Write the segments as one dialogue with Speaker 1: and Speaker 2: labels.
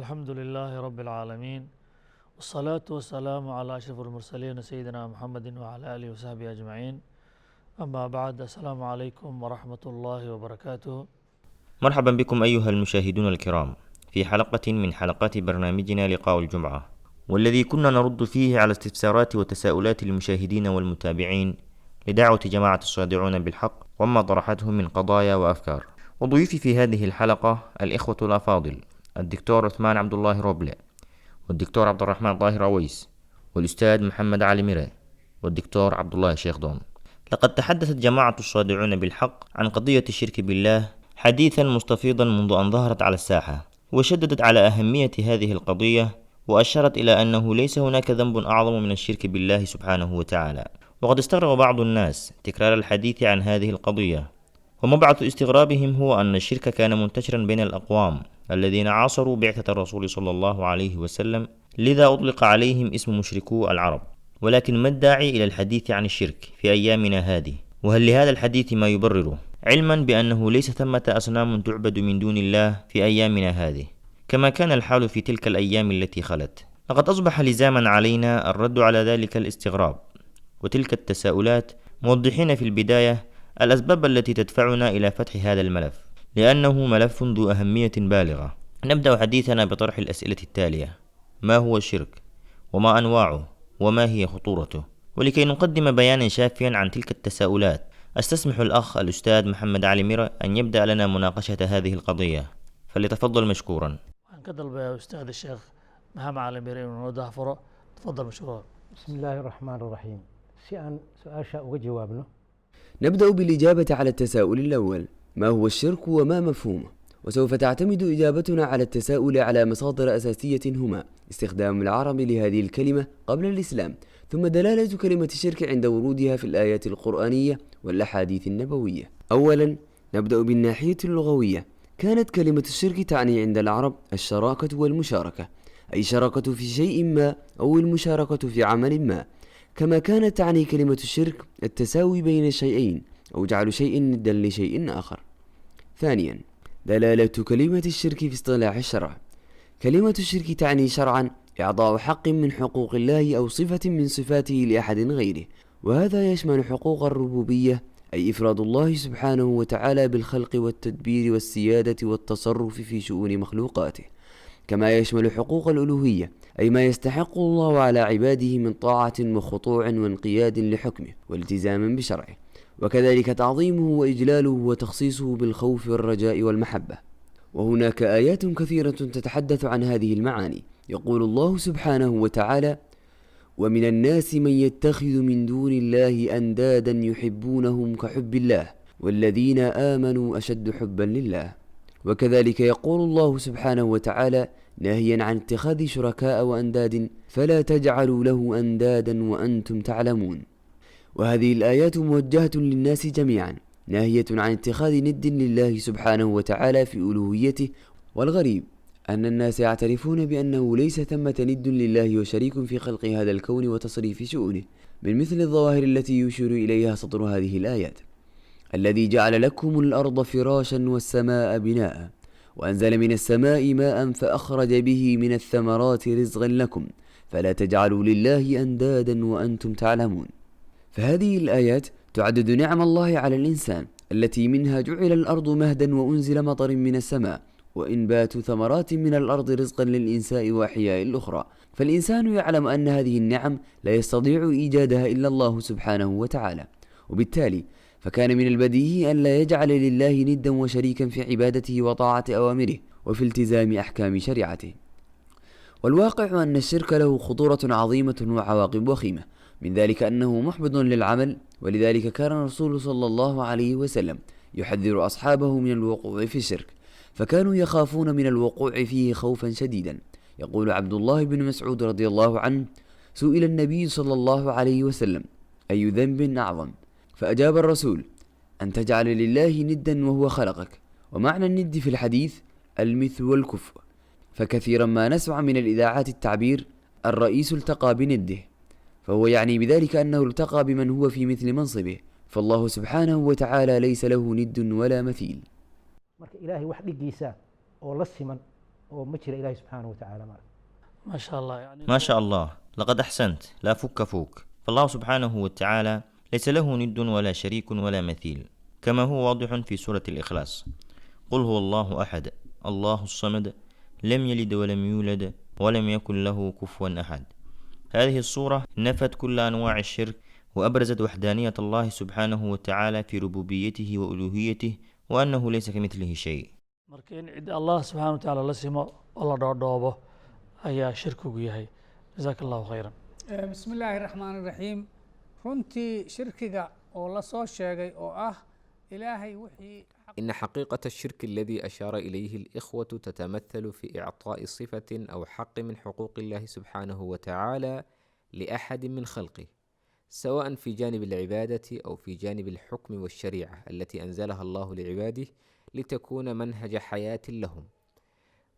Speaker 1: الحمد لله رب العالمين، والصلاة والسلام على أشرف المرسلين سيدنا محمد وعلى آله وصحبه أجمعين. أما بعد، السلام عليكم ورحمة الله وبركاته.
Speaker 2: مرحبا بكم أيها المشاهدون الكرام في حلقة من حلقات برنامجنا لقاء الجمعة، والذي كنا نرد فيه على استفسارات وتساؤلات المشاهدين والمتابعين لدعوة جماعة الصادعون بالحق وما طرحته من قضايا وأفكار. وضيوفي في هذه الحلقة الإخوة الأفاضل الدكتور عثمان عبد الله روبلة، والدكتور عبد الرحمن طاهر أويس، والأستاذ محمد علي ميري، والدكتور عبد الله الشيخ دون. لقد تحدثت جماعة الصادعون بالحق عن قضية الشرك بالله حديثا مستفيضا منذ أن ظهرت على الساحة، وشددت على أهمية هذه القضية، وأشارت إلى أنه ليس هناك ذنب أعظم من الشرك بالله سبحانه وتعالى. وقد استغرب بعض الناس تكرار الحديث عن هذه القضية، ومبعث استغرابهم هو أن الشرك كان منتشرا بين الأقوام الذين عاصروا بعثة الرسول صلى الله عليه وسلم، لذا أطلق عليهم اسم مشركو العرب. ولكن ما الداعي إلى الحديث عن الشرك في أيامنا هذه؟ وهل لهذا الحديث ما يبرره، علما بأنه ليس ثمة أصنام تعبد من دون الله في أيامنا هذه كما كان الحال في تلك الأيام التي خلت؟ لقد أصبح لزاما علينا الرد على ذلك الاستغراب وتلك التساؤلات، موضحين في البداية الأسباب التي تدفعنا إلى فتح هذا الملف، لأنه ملف ذو أهمية بالغة. نبدأ حديثنا بطرح الأسئلة التالية: ما هو الشرك؟ وما أنواعه؟ وما هي خطورته؟ ولكي نقدم بيانا شافيا عن تلك التساؤلات، أستسمح الأخ الأستاذ محمد علي ميري أن يبدأ لنا مناقشة هذه القضية، فليتفضل مشكورا.
Speaker 1: أنكدل يا أستاذ الشيخ محمد علي ميري من وضع فرع، تفضل مشكورا.
Speaker 3: بسم الله الرحمن الرحيم. سؤال شاء وجواب له.
Speaker 4: نبدأ بالإجابة على التساؤل الأول: ما هو الشرك وما مفهومه؟ وسوف تعتمد إجابتنا على التساؤل على مصادر أساسية هما استخدام العرب لهذه الكلمة قبل الإسلام، ثم دلالة كلمة الشرك عند ورودها في الآيات القرآنية والأحاديث النبوية. أولا نبدأ بالناحية اللغوية. كانت كلمة الشرك تعني عند العرب الشراكة والمشاركة، أي شراكة في شيء ما أو المشاركة في عمل ما، كما كانت تعني كلمة الشرك التساوي بين الشيئين أو جعل شيء ندا لشيء آخر. ثانيا دلالة كلمة الشرك في اصطلاح الشرع. كلمة الشرك تعني شرعا إعطاء حق من حقوق الله أو صفة من صفاته لأحد غيره، وهذا يشمل حقوق الربوبية، أي إفراد الله سبحانه وتعالى بالخلق والتدبير والسيادة والتصرف في شؤون مخلوقاته، كما يشمل حقوق الألوهية، أي ما يستحق الله على عباده من طاعة وخضوع وانقياد لحكمه والتزام بشرعه، وكذلك تعظيمه وإجلاله وتخصيصه بالخوف والرجاء والمحبة. وهناك آيات كثيرة تتحدث عن هذه المعاني. يقول الله سبحانه وتعالى: ومن الناس من يتخذ من دون الله أندادا يحبونهم كحب الله والذين آمنوا أشد حبا لله. وكذلك يقول الله سبحانه وتعالى ناهيا عن اتخاذ شركاء وأنداد: فلا تجعلوا له أندادا وأنتم تعلمون. وهذه الآيات موجهة للناس جميعا، ناهية عن اتخاذ ند لله سبحانه وتعالى في ألوهيته. والغريب أن الناس يعترفون بأنه ليس ثمة ند لله وشريك في خلق هذا الكون وتصريف شؤونه، من مثل الظواهر التي يشير إليها سطر هذه الآيات: الذي جعل لكم الأرض فراشا والسماء بناء وأنزل من السماء ماء فأخرج به من الثمرات رزقا لكم فلا تجعلوا لله أندادا وأنتم تعلمون. فهذه الآيات تعدد نعم الله على الإنسان، التي منها جعل الأرض مهدا وأنزل مطر من السماء وإنبات ثمرات من الأرض رزقا للإنساء وأحياء الأخرى. فالإنسان يعلم أن هذه النعم لا يستطيع إيجادها إلا الله سبحانه وتعالى، وبالتالي فكان من البديهي أن لا يجعل لله ندا وشريكا في عبادته وطاعة أوامره وفي التزام أحكام شريعته. والواقع أن الشرك له خطورة عظيمة وعواقب وخيمة، من ذلك أنه محبط للعمل، ولذلك كان الرسول صلى الله عليه وسلم يحذر أصحابه من الوقوع في الشرك، فكانوا يخافون من الوقوع فيه خوفا شديدا. يقول عبد الله بن مسعود رضي الله عنه: سئل النبي صلى الله عليه وسلم: أي ذنب أعظم؟ فأجاب الرسول: أن تجعل لله ندا وهو خلقك. ومعنى الند في الحديث المثل والكفء، فكثيرا ما نسمع من الإذاعات التعبير: الرئيس التقى بنده، فهو يعني بذلك أنه التقى بمن هو في مثل منصبه، فالله سبحانه وتعالى ليس له ند ولا مثيل.
Speaker 3: marka ilaahay wax dhigiisa oo la siman oo ma jira ilaahay subxaanahu watacaala marka.
Speaker 1: ما شاء الله يعني
Speaker 2: ما شاء الله، لقد أحسنت، لا فك فوك. فالله سبحانه وتعالى ليس له ند ولا شريك ولا مثيل، كما هو واضح في سورة الإخلاص: قل هو الله أحد الله الصمد لم يلد ولم يولد ولم يكن له كفوا أحد. هذه الصورة نفت كل أنواع الشرك، وأبرزت وحدانية الله سبحانه وتعالى في ربوبيته وألوهيته، وأنه ليس كمثله شيء.
Speaker 1: marka in cid Allah subxaana watacaala la simo oo la dhoodhoobo ayaa shirkigu yahay. jazaaka allahu khayran.
Speaker 5: bismi illaahi raxmaan iraxiim. runtii shirkiga oo la soo sheegay oo ah ilaahay wixii
Speaker 6: إن حقيقة الشرك الذي أشار إليه الإخوة تتمثل في إعطاء صفة أو حق من حقوق الله سبحانه وتعالى لأحد من خلقه، سواء في جانب العبادة أو في جانب الحكم والشريعة التي أنزلها الله لعباده لتكون منهج حياة لهم.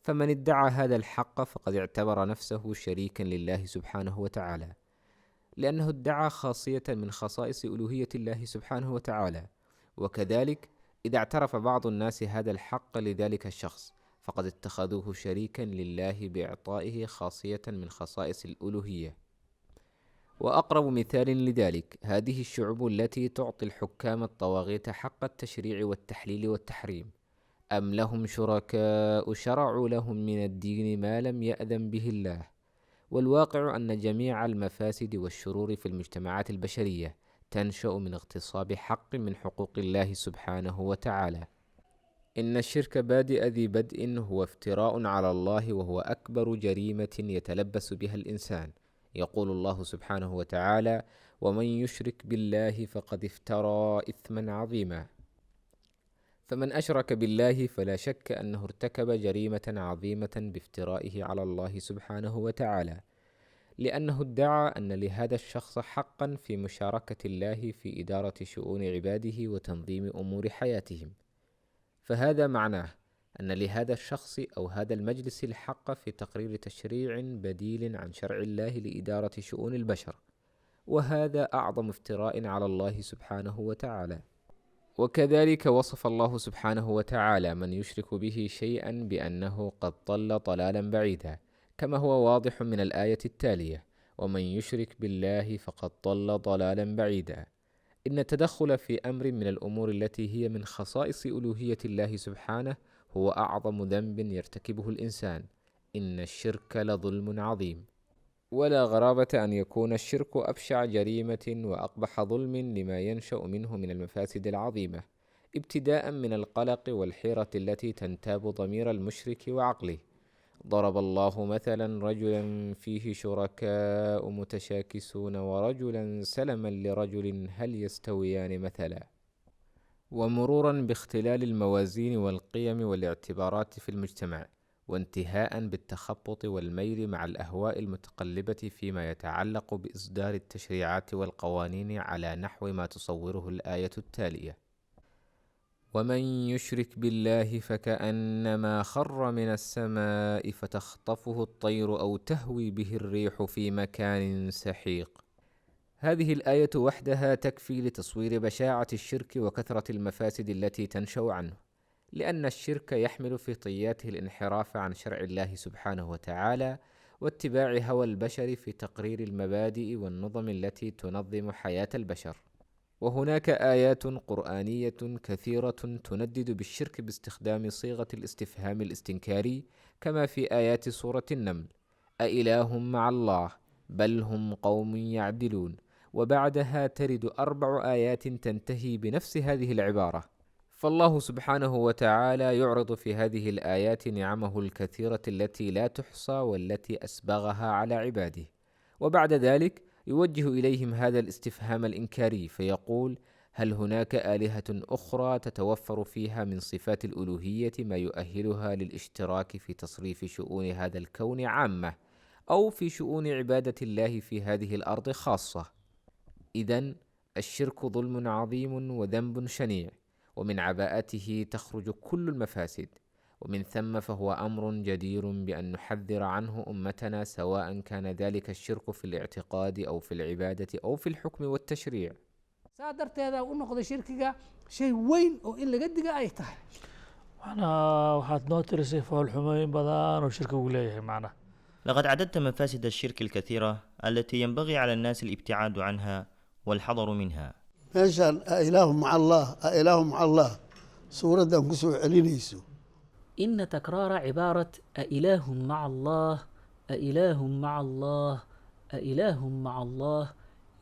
Speaker 6: فمن ادعى هذا الحق فقد اعتبر نفسه شريكا لله سبحانه وتعالى، لأنه ادعى خاصية من خصائص ألوهية الله سبحانه وتعالى. وكذلك إذا اعترف بعض الناس هذا الحق لذلك الشخص فقد اتخذوه شريكا لله بإعطائه خاصية من خصائص الألوهية. وأقرب مثال لذلك هذه الشعوب التي تعطي الحكام الطواغيت حق التشريع والتحليل والتحريم. أم لهم شركاء شرعوا لهم من الدين ما لم يأذن به الله. والواقع أن جميع المفاسد والشرور في المجتمعات البشرية تنشأ من اغتصاب حق من حقوق الله سبحانه وتعالى. إن الشرك بادئ ذي بدء هو افتراء على الله، وهو أكبر جريمة يتلبس بها الإنسان. يقول الله سبحانه وتعالى: ومن يشرك بالله فقد افترى إثما عظيما. فمن أشرك بالله فلا شك أنه ارتكب جريمة عظيمة بافترائه على الله سبحانه وتعالى، لأنه ادعى أن لهذا الشخص حقا في مشاركة الله في إدارة شؤون عباده وتنظيم أمور حياتهم. فهذا معناه أن لهذا الشخص أو هذا المجلس الحق في تقرير تشريع بديل عن شرع الله لإدارة شؤون البشر، وهذا أعظم افتراء على الله سبحانه وتعالى. وكذلك وصف الله سبحانه وتعالى من يشرك به شيئا بأنه قد ضل ضلالا بعيدا، كما هو واضح من الآية التالية: ومن يشرك بالله فقد ضل ضلالا بعيدا. إن التدخل في أمر من الأمور التي هي من خصائص ألوهية الله سبحانه هو أعظم ذنب يرتكبه الإنسان. إن الشرك لظلم عظيم. ولا غرابة أن يكون الشرك أبشع جريمة وأقبح ظلم لما ينشأ منه من المفاسد العظيمة، ابتداء من القلق والحيرة التي تنتاب ضمير المشرك وعقله. ضرب الله مثلا رجلا فيه شركاء متشاكسون ورجلا سلما لرجل هل يستويان مثلا. ومرورا باختلال الموازين والقيم والاعتبارات في المجتمع، وانتهاء بالتخبط والميل مع الأهواء المتقلبة فيما يتعلق بإصدار التشريعات والقوانين على نحو ما تصوره الآية التالية: ومن يشرك بالله فكأنما خر من السماء فتخطفه الطير أو تهوي به الريح في مكان سحيق. هذه الآية وحدها تكفي لتصوير بشاعة الشرك وكثرة المفاسد التي تنشأ عنه، لأن الشرك يحمل في طياته الانحراف عن شرع الله سبحانه وتعالى واتباع هوى البشر في تقرير المبادئ والنظم التي تنظم حياة البشر. وهناك آيات قرآنية كثيرة تندد بالشرك باستخدام صيغة الاستفهام الاستنكاري، كما في آيات سورة النمل: أإله مع الله بل هم قوم يعدلون. وبعدها ترد 4 آيات تنتهي بنفس هذه العبارة. فالله سبحانه وتعالى يعرض في هذه الآيات نعمه الكثيرة التي لا تحصى والتي أسبغها على عباده، وبعد ذلك يوجه إليهم هذا الاستفهام الإنكاري فيقول: هل هناك آلهة أخرى تتوفر فيها من صفات الألوهية ما يؤهلها للاشتراك في تصريف شؤون هذا الكون عامة، أو في شؤون عبادة الله في هذه الأرض خاصة؟ إذن الشرك ظلم عظيم وذنب شنيع، ومن عباءته تخرج كل المفاسد، ومن ثم فهو أمر جدير بأن نحذر عنه أمتنا، سواء كان ذلك الشرك في الاعتقاد أو في العبادة أو في الحكم والتشريع.
Speaker 5: saa darteeda u noqday shirkiga shay weyn oo in laga diga ay tahay.
Speaker 1: macnaha waxaad noo tirisay foolxumooyin badan oo shirka uu leeyahay macnaha.
Speaker 2: لقد عددت مفاسد الشرك الكثيرة التي ينبغي على الناس الابتعاد عنها والحذر منها.
Speaker 7: meeshaan ailaahu maca allah ailaahu maca allah suuraddan ku soo celinayso
Speaker 8: إن تكرار عبارة أإله مع الله أإله مع الله أإله مع الله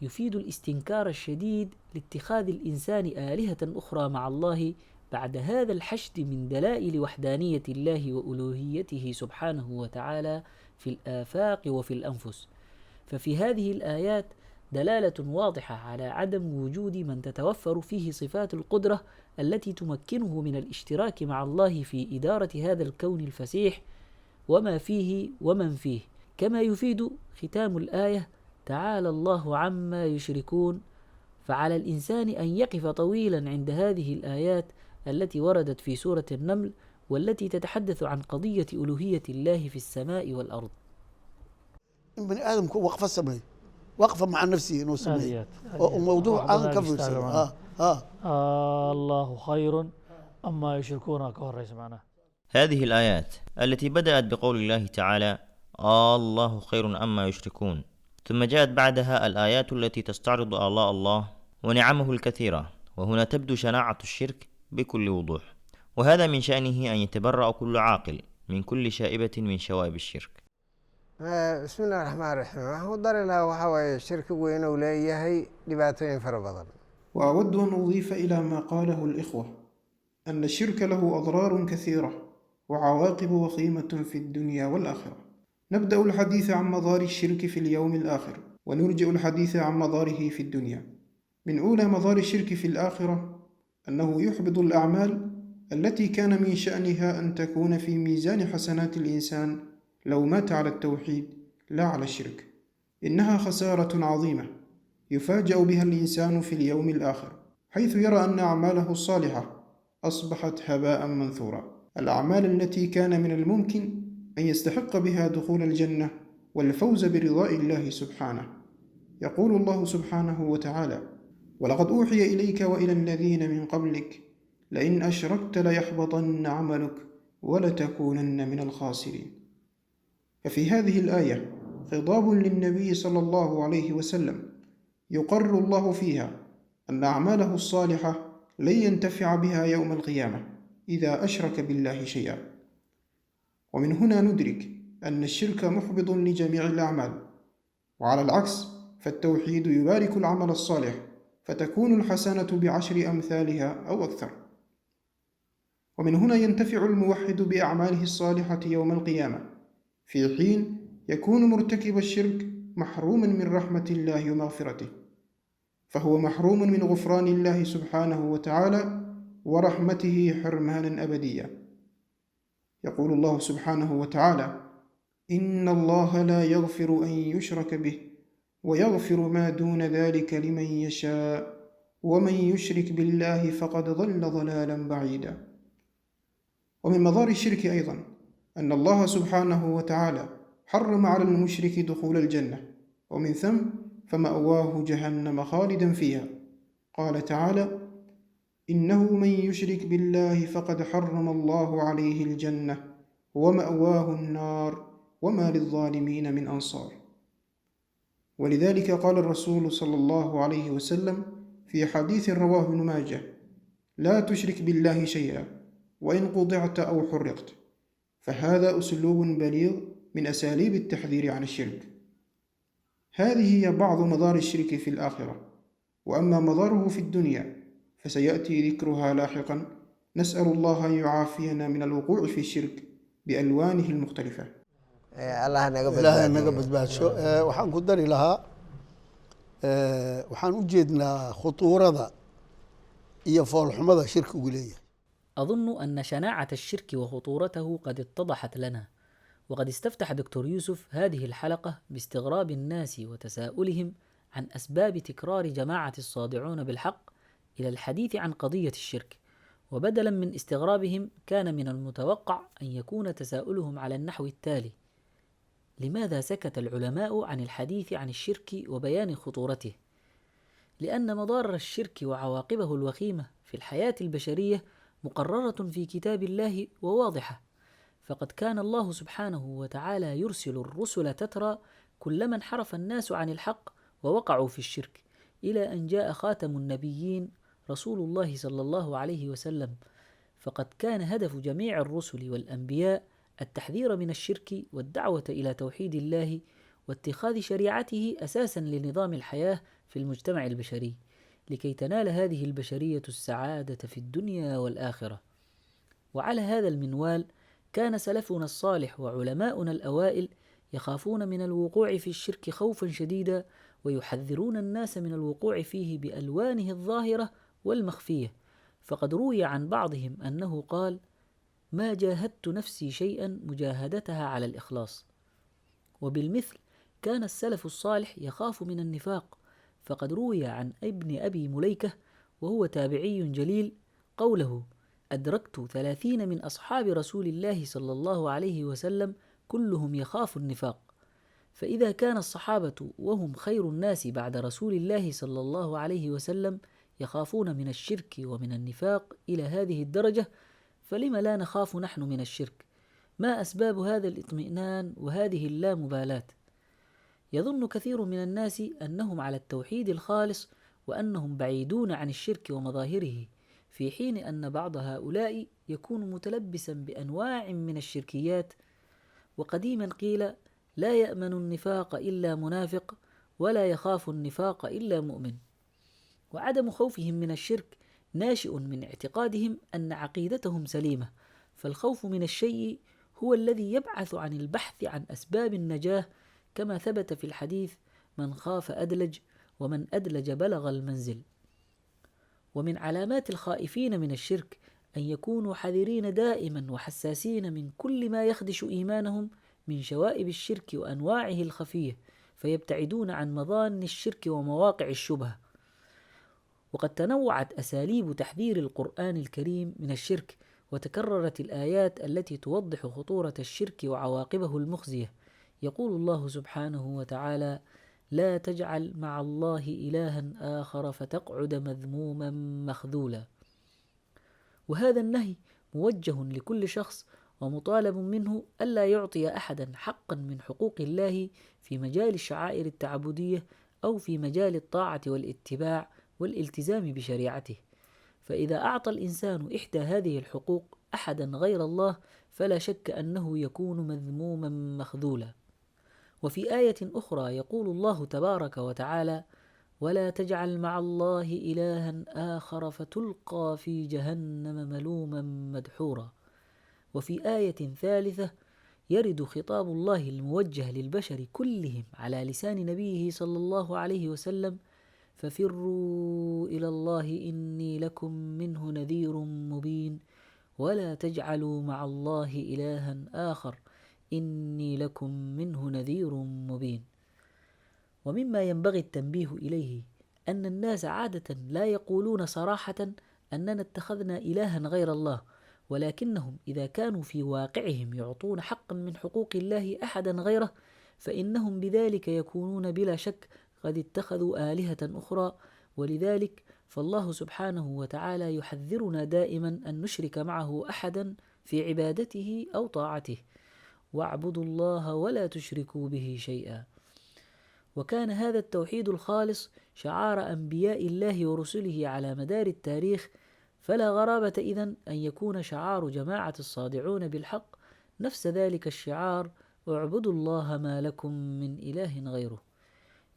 Speaker 8: يفيد الاستنكار الشديد لاتخاذ الإنسان آلهة أخرى مع الله بعد هذا الحشد من دلائل وحدانية الله وألوهيته سبحانه وتعالى في الآفاق وفي الأنفس. ففي هذه الآيات دلالة واضحة على عدم وجود من تتوفر فيه صفات القدرة التي تمكنه من الاشتراك مع الله في إدارة هذا الكون الفسيح وما فيه ومن فيه. كما يفيد ختام الآية تعالى الله عما يشركون. فعلى الإنسان أن يقف طويلا عند هذه الآيات التي وردت في سورة النمل والتي تتحدث عن قضية ألوهية الله في السماء والأرض.
Speaker 7: in bani aadamku waqfa sameeyo waqfa maca nafsihi inuu sameeyo
Speaker 1: آيات
Speaker 7: oo mawduuc aan ka fiirsano
Speaker 1: الله خير أما يشركون كهريس معناه.
Speaker 2: هذه الآيات التي بدأت بقول الله تعالى الله خير أما يشركون، ثم جاءت بعدها الآيات التي تستعرض آلاء الله ونعمه الكثيرة، وهنا تبدو شناعة الشرك بكل وضوح، وهذا من شأنه أن يتبرأ كل عاقل من كل شائبة من شوائب الشرك.
Speaker 9: بسم الله الرحمن الرحيم. waxaan u dari lahaa waxaa waaye shirkigu inuu leeyahay dhibaatooyin fara badan.
Speaker 10: وأود أن أضيف إلى ما قاله الإخوة أن الشرك له أضرار كثيرة وعواقب وخيمة في الدنيا والآخرة. نبدأ الحديث عن مضار الشرك في اليوم الآخر، ونرجئ الحديث عن مضاره في الدنيا. من أولى مضار الشرك في الآخرة أنه يحبط الأعمال التي كان من شأنها أن تكون في ميزان حسنات الإنسان لو مات على التوحيد لا على الشرك. إنها خسارة عظيمة يفاجأ بها الإنسان في اليوم الآخر، حيث يرى أن أعماله الصالحة أصبحت هباء منثورا، الأعمال التي كان من الممكن أن يستحق بها دخول الجنة والفوز برضاء الله سبحانه. يقول الله سبحانه وتعالى: ولقد أوحي إليك وإلى الذين من قبلك لئن أشركت ليحبطن عملك ولتكونن من الخاسرين. ففي هذه الآية خطاب للنبي صلى الله عليه وسلم يقرر الله فيها أن أعماله الصالحة لن ينتفع بها يوم القيامة إذا أشرك بالله شيئا. ومن هنا ندرك أن الشرك محبط لجميع الأعمال، وعلى العكس فالتوحيد يبارك العمل الصالح فتكون الحسنة ب10 أمثالها أو أكثر. ومن هنا ينتفع الموحد بأعماله الصالحة يوم القيامة، في حين يكون مرتكب الشرك محروما من رحمة الله ومغفرته، فهو محروم من غفران الله سبحانه وتعالى ورحمته حرمانا أبديا. يقول الله سبحانه وتعالى: إن الله لا يغفر أن يشرك به ويغفر ما دون ذلك لمن يشاء ومن يشرك بالله فقد ضل ضلالا بعيدا. ومن مضار الشرك أيضا أن الله سبحانه وتعالى حرم على المشرك دخول الجنة، ومن ثم فمأواه جهنم خالدا فيها. قال تعالى: إنه من يشرك بالله فقد حرم الله عليه الجنة ومأواه النار وما للظالمين من أنصار. ولذلك قال الرسول صلى الله عليه وسلم في حديث رواه ابن ماجه: لا تشرك بالله شيئا وإن قطعت أو حرقت. فهذا أسلوب بليغ من أساليب التحذير عن الشرك. هذه هي بعض مضار الشرك في الآخرة. وأما مضاره في الدنيا فسيأتي ذكرها لاحقا. نسأل الله أن يعافينا من الوقوع في الشرك بألوانه المختلفة.
Speaker 9: الله
Speaker 7: naga badbaadsho. waxaan ku dari lahaa waxaan u jeednaa khutuurada iyo foolxumada shirkigu leeyahay.
Speaker 8: أظن أن شناعة الشرك وخطورته قد اتضحت لنا، وقد استفتح دكتور يوسف هذه الحلقة باستغراب الناس وتساؤلهم عن أسباب تكرار جماعة الصادعون بالحق إلى الحديث عن قضية الشرك، وبدلا من استغرابهم كان من المتوقع أن يكون تساؤلهم على النحو التالي: لماذا سكت العلماء عن الحديث عن الشرك وبيان خطورته؟ لأن مضار الشرك وعواقبه الوخيمة في الحياة البشرية مقررة في كتاب الله وواضحة، فقد كان الله سبحانه وتعالى يرسل الرسل تترى كلما انحرف الناس عن الحق ووقعوا في الشرك، إلى أن جاء خاتم النبيين رسول الله صلى الله عليه وسلم. فقد كان هدف جميع الرسل والأنبياء التحذير من الشرك والدعوة إلى توحيد الله واتخاذ شريعته أساسا لنظام الحياة في المجتمع البشري، لكي تنال هذه البشرية السعادة في الدنيا والآخرة. وعلى هذا المنوال كان سلفنا الصالح وعلماؤنا الأوائل يخافون من الوقوع في الشرك خوفا شديدا، ويحذرون الناس من الوقوع فيه بألوانه الظاهرة والمخفية. فقد روي عن بعضهم أنه قال: ما جاهدت نفسي شيئا مجاهدتها على الإخلاص. وبالمثل كان السلف الصالح يخاف من النفاق، فقد روي عن ابن أبي مليكة وهو تابعي جليل قوله: أدركت 30 من أصحاب رسول الله صلى الله عليه وسلم كلهم يخاف النفاق. فإذا كان الصحابة وهم خير الناس بعد رسول الله صلى الله عليه وسلم يخافون من الشرك ومن النفاق إلى هذه الدرجة، فلم لا نخاف نحن من الشرك؟ ما أسباب هذا الاطمئنان وهذه اللامبالاة؟ يظن كثير من الناس أنهم على التوحيد الخالص وأنهم بعيدون عن الشرك ومظاهره، في حين أن بعض هؤلاء يكون متلبسا بأنواع من الشركيات. وقديما قيل: لا يأمن النفاق إلا منافق، ولا يخاف النفاق إلا مؤمن. وعدم خوفهم من الشرك ناشئ من اعتقادهم أن عقيدتهم سليمة، فالخوف من الشيء هو الذي يبعث عن البحث عن أسباب النجاة، كما ثبت في الحديث: من خاف أدلج، ومن أدلج بلغ المنزل. ومن علامات الخائفين من الشرك أن يكونوا حذرين دائما وحساسين من كل ما يخدش إيمانهم من شوائب الشرك وأنواعه الخفية، فيبتعدون عن مظان الشرك ومواقع الشبهة. وقد تنوعت أساليب تحذير القرآن الكريم من الشرك، وتكررت الآيات التي توضح خطورة الشرك وعواقبه المخزية. يقول الله سبحانه وتعالى: لا تجعل مع الله إلها آخر فتقعد مذموما مخذولا. وهذا النهي موجه لكل شخص، ومطالب منه ألا يعطي أحدا حقا من حقوق الله في مجال الشعائر التعبدية أو في مجال الطاعة والاتباع والالتزام بشريعته. فإذا أعطى الإنسان إحدى هذه الحقوق أحدا غير الله فلا شك أنه يكون مذموما مخذولا. وفي آية أخرى يقول الله تبارك وتعالى: ولا تجعل مع الله إلها آخر فتلقى في جهنم ملوما مدحورا. وفي آية ثالثة يرد خطاب الله الموجه للبشر كلهم على لسان نبيه صلى الله عليه وسلم: ففروا إلى الله إني لكم منه نذير مبين ولا تجعلوا مع الله إلها آخر إني لكم منه نذير مبين. ومما ينبغي التنبيه إليه أن الناس عادة لا يقولون صراحة أننا اتخذنا إلها غير الله، ولكنهم إذا كانوا في واقعهم يعطون حقا من حقوق الله أحدا غيره فإنهم بذلك يكونون بلا شك قد اتخذوا آلهة أخرى. ولذلك فالله سبحانه وتعالى يحذرنا دائما أن نشرك معه أحدا في عبادته أو طاعته: واعبدوا الله ولا تشركوا به شيئا. وكان هذا التوحيد الخالص شعار أنبياء الله ورسله على مدار التاريخ، فلا غرابة إذن أن يكون شعار جماعة الصادعون بالحق نفس ذلك الشعار: اعبدوا الله ما لكم من إله غيره.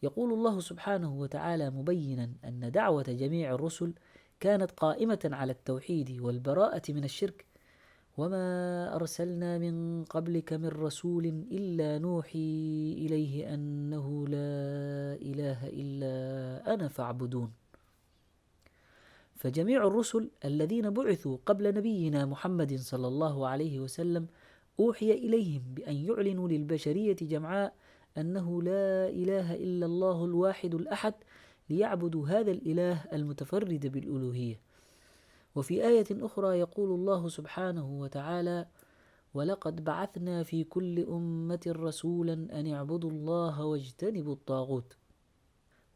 Speaker 8: يقول الله سبحانه وتعالى مبينا أن دعوة جميع الرسل كانت قائمة على التوحيد والبراءة من الشرك: وما أرسلنا من قبلك من رسول إلا نوحي إليه أنه لا إله إلا أنا فاعبدون. فجميع الرسل الذين بعثوا قبل نبينا محمد صلى الله عليه وسلم أوحي إليهم بأن يعلنوا للبشرية جمعاء أنه لا إله إلا الله الواحد الأحد، ليعبدوا هذا الإله المتفرد بالألوهية. وفي آية أخرى يقول الله سبحانه وتعالى: ولقد بعثنا في كل أمة رسولا أن اعبدوا الله واجتنبوا الطاغوت.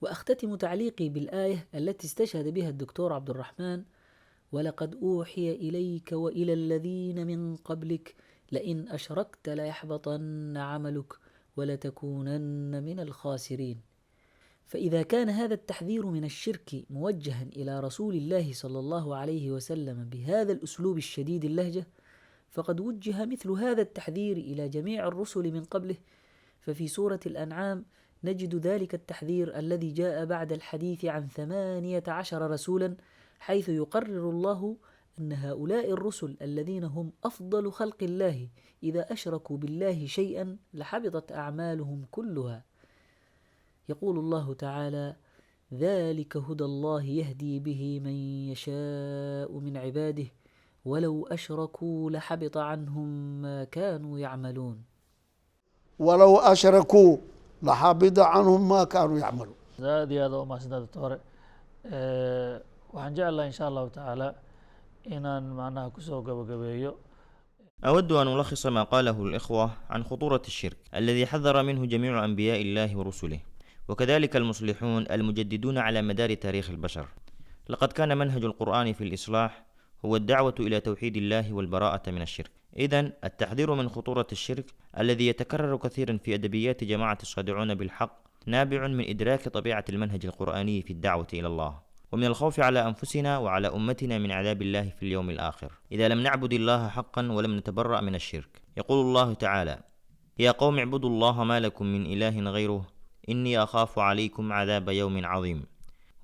Speaker 8: وأختتم تعليقي بالآية التي استشهد بها الدكتور عبد الرحمن، ولقد أوحي إليك وإلى الذين من قبلك لئن أشركت ليحبطن عملك ولتكونن من الخاسرين. فإذا كان هذا التحذير من الشرك موجها إلى رسول الله صلى الله عليه وسلم بهذا الأسلوب الشديد اللهجة، فقد وجه مثل هذا التحذير إلى جميع الرسل من قبله. ففي سورة الأنعام نجد ذلك التحذير الذي جاء بعد الحديث عن 18 رسولا، حيث يقرر الله أن هؤلاء الرسل الذين هم أفضل خلق الله إذا أشركوا بالله شيئا لحبطت أعمالهم كلها. يقول الله تعالى: ذلك هدى الله يهدي به من يشاء من عباده ولو أشركوا لحبط عنهم ما كانوا يعملون.
Speaker 7: ولو أشركوا لحبط عنهم ما كانوا يعملون.
Speaker 1: زاد هذا وما سداد التوري waxaan jeclahay إن شاء الله تعالى inaan macnaha kusoo gabagabeeyo.
Speaker 2: أود أن ألخص ما قاله الإخوة عن خطورة الشرك الذي حذر منه جميع أنبياء الله ورسله، وكذلك المصلحون المجددون على مدار تاريخ البشر. لقد كان منهج القرآن في الإصلاح هو الدعوة إلى توحيد الله والبراءة من الشرك. إذن التحذير من خطورة الشرك الذي يتكرر كثيرا في أدبيات جماعة الصادعون بالحق نابع من إدراك طبيعة المنهج القرآني في الدعوة إلى الله، ومن الخوف على أنفسنا وعلى أمتنا من عذاب الله في اليوم الآخر إذا لم نعبد الله حقا ولم نتبرأ من الشرك. يقول الله تعالى: يا قوم اعبدوا الله ما لكم من إله غيره إني أخاف عليكم عذاب يوم عظيم.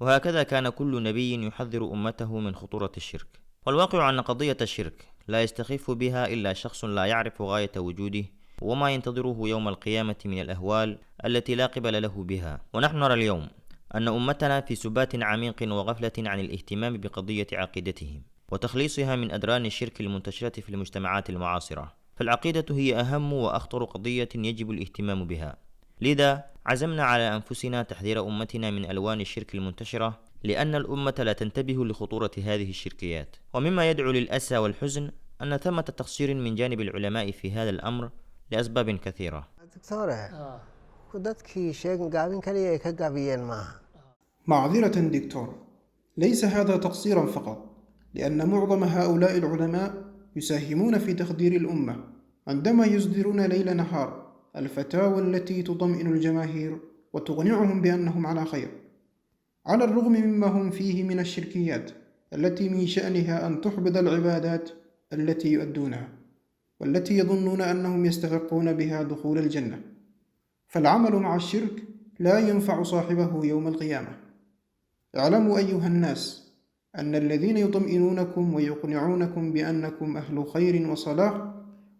Speaker 2: وهكذا كان كل نبي يحذر أمته من خطورة الشرك. والواقع أن قضية الشرك لا يستخف بها إلا شخص لا يعرف غاية وجوده وما ينتظره يوم القيامة من الأهوال التي لا قبل له بها. ونحن نرى اليوم أن أمتنا في سبات عميق وغفلة عن الاهتمام بقضية عقيدتهم وتخليصها من أدران الشرك المنتشرة في المجتمعات المعاصرة. فالعقيدة هي أهم وأخطر قضية يجب الاهتمام بها. لذا عزمنا على أنفسنا تحذير أمتنا من ألوان الشرك المنتشرة، لأن الأمة لا تنتبه لخطورة هذه الشركيات. ومما يدعو للأسى والحزن أن ثمة تقصير من جانب العلماء في هذا الأمر لأسباب كثيرة.
Speaker 10: معذرة دكتور، ليس هذا تقصيرا فقط، لأن معظم هؤلاء العلماء يساهمون في تخدير الأمة عندما يصدرون ليل نهار الفتاوى التي تطمئن الجماهير وتقنعهم بأنهم على خير، على الرغم مما هم فيه من الشركيات التي من شأنها أن تحبط العبادات التي يؤدونها والتي يظنون أنهم يستحقون بها دخول الجنة. فالعمل مع الشرك لا ينفع صاحبه يوم القيامة. اعلموا أيها الناس أن الذين يطمئنونكم ويقنعونكم بأنكم أهل خير وصلاح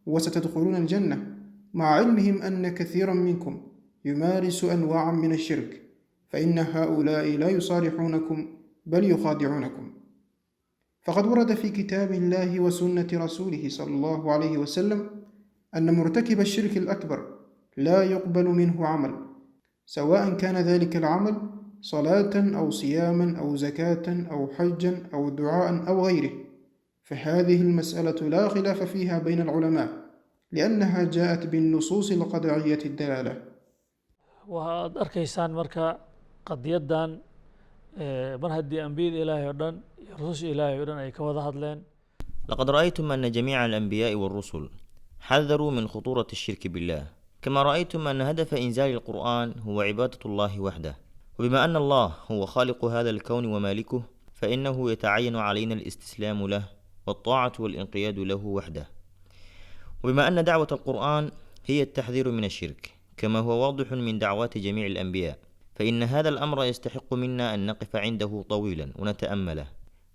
Speaker 10: وستدخلون الجنة، مع علمهم أن كثيرا منكم يمارس أنواعا من الشرك، فإن هؤلاء لا يصالحونكم بل يخادعونكم. فقد ورد في كتاب الله وسنة رسوله صلى الله عليه وسلم أن مرتكب الشرك الأكبر لا يقبل منه عمل، سواء كان ذلك العمل صلاة أو صياما أو زكاة أو حجا أو دعاء أو غيره. فهذه المسألة لا خلاف فيها بين العلماء، لأنها جاءت بالنصوص القطعية الدلالة.
Speaker 1: waxaad arkaysaan marka qadiyadan mar haddii ambiyada ilaahay oo dhan iyo rususha ilaahay oo dhan ay ka wada hadleen.
Speaker 2: لقد رأيتم أن جميع الأنبياء والرسل حذروا من خطورة الشرك بالله، كما رأيتم أن هدف إنزال القرآن هو عبادة الله وحده. وبما أن الله هو خالق هذا الكون ومالكه، فإنه يتعين علينا الاستسلام له والطاعة والانقياد له وحده. وبما أن دعوة القرآن هي التحذير من الشرك كما هو واضح من دعوات جميع الأنبياء، فإن هذا الأمر يستحق منا أن نقف عنده طويلا ونتأمله.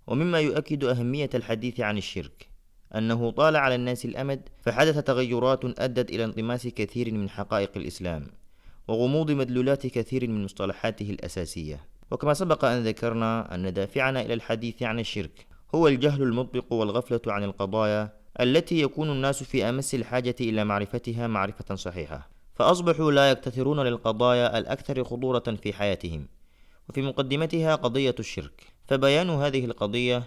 Speaker 2: ومما يؤكد أهمية الحديث عن الشرك أنه طال على الناس الأمد، فحدث تغيرات أدت إلى انطماس كثير من حقائق الإسلام وغموض مدلولات كثير من مصطلحاته الأساسية. وكما سبق أن ذكرنا أن دافعنا إلى الحديث عن الشرك هو الجهل المطبق والغفلة عن القضايا التي يكون الناس في أمس الحاجة إلى معرفتها معرفة صحيحة، فأصبحوا لا يكتثرون للقضايا الأكثر خطورة في حياتهم، وفي مقدمتها قضية الشرك. فبيان هذه القضية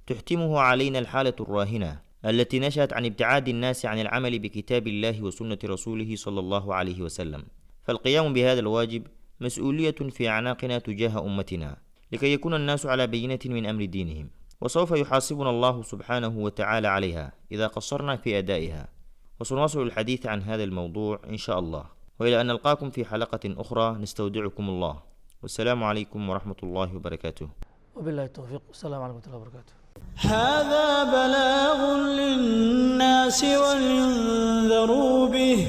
Speaker 2: تحتمه علينا الحالة الراهنة التي نشأت عن ابتعاد الناس عن العمل بكتاب الله وسنة رسوله صلى الله عليه وسلم. فالقيام بهذا الواجب مسؤولية في أعناقنا تجاه أمتنا، لكي يكون الناس على بينة من أمر دينهم. وسوف يحاسبنا الله سبحانه وتعالى عليها إذا قصرنا في أدائها. وسنواصل الحديث عن هذا الموضوع إن شاء الله، وإلى أن نلقاكم في حلقة أخرى نستودعكم الله، والسلام عليكم ورحمة الله وبركاته.
Speaker 1: وبالله التوفيق، والسلام عليكم ورحمة الله وبركاته.
Speaker 11: هذا بلاغ للناس ولينذروا به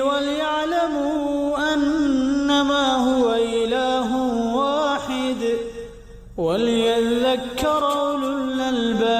Speaker 11: وليعلموا أنما هو إله واحد وليذكر أولو الألباب.